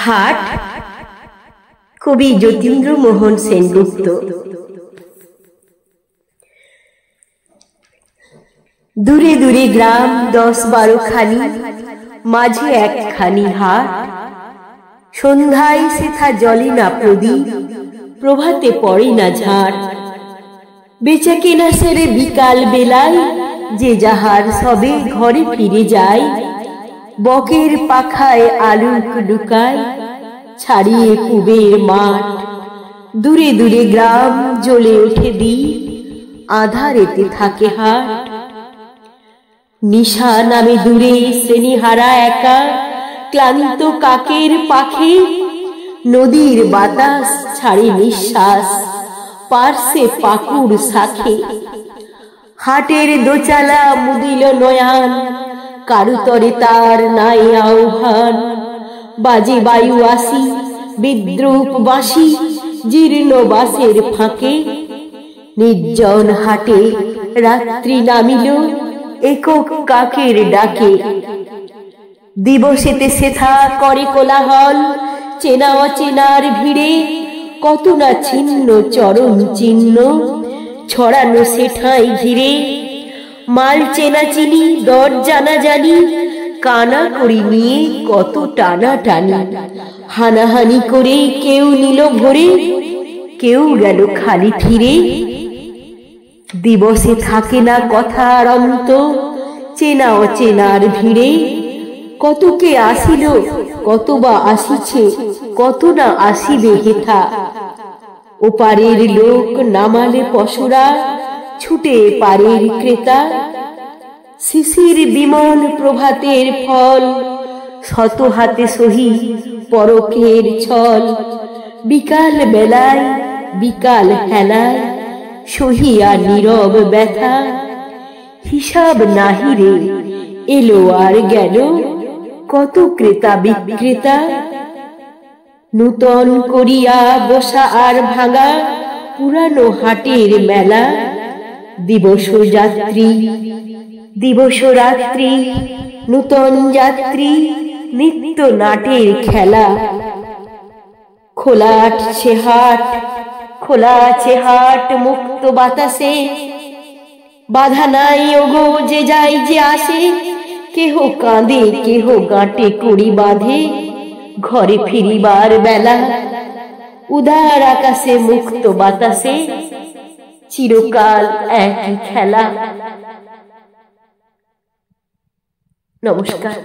হাট কবি যতীন্দ্রমোহন সেনগুপ্ত। দূরে দূরে গ্রাম 10-12 খানি, মাঝে একখানি হাট। সন্ধ্যায় সেথা জ্বলে না প্রদীপ, প্রভাতে পড়ে না ঝাড়। বেচা কেনা সেরে বিকাল বেলায় যে যাহার সবে ঘরে ফিরে যায়। বকের পাখায় আলুক ডুকায়, ছাড়িয়ে কুবের মাঠ। দূরে দূরে গ্রাম জ্বলে ওঠে দ্বীপ, আঁধারেতে থাকে হাট। নিশা নামে দূরে শ্রেণীহারা একা, ক্লান্ত কাকের পাখে। নদীর বাতাস ছাড়ে নিঃশ্বাস, পার্শ্বে পাকুড় শাখে। হাটের দোচালা মুদিল নয়ান, কারুতরে তার নাই আহ্বান। বাজে বায়ু আসি, বিদ্রুপ বাঁশি, জীর্ণ বাসের ফাঁকে। নির্জন হাটে রাত্রি নামিল, একক কাকের ডাকে। দিবসেতে সেথা করে কোলাহল, চেনা অচেনার ভিড়ে। কত না ছিন্ন চরণ চিহ্ন, ছড়ানো সেঠায় ঘিরে। মাল চেনা চিনি, দর জানা জানি, কানা করি নিয়ে কত টানা টানি। হানাহানি করে কেউ নিল ভরে, কেউ গেল খালি ফিরে। দিবসে থাকে না কথার অন্ত, চেনা অচেনার ভিড়ে। কত কে আসিল, কত বা আসিছে, কত না আসিবে হেথা। ওপারের লোক নামালে পশুরা, ছুটে পারের ক্রেতা। শিশির বিমল প্রভাতের ফল, শত হাতে সহি পরকের ছল। বিকাল বেলায় বিকাল হেলায়, সহিয়া নীরব ব্যথা। হিসাব নাহিরে এলো আর গেল, কত ক্রেতা বিক্রেতা। নূতন করিয়া বসা আর ভাঙা, পুরানো হাটের মেলা। দিবস যাত্রী দিবস রাত্রি, নূতন যাত্রী, নিত্য নাটের খেলা। খোলা আছে হাট, খোলা আছে হাট মুক্ত বাতাসে। বাধা নাই ওগো যে যায় যে আসে, কেহ কাঁদে কেহ গাঁটে কড়ি বাঁধে। ঘরে ফিরিবার বেলা, উদার আকাশে মুক্ত বাতাসে, চিরকাল একই খেলা। নমস্কার।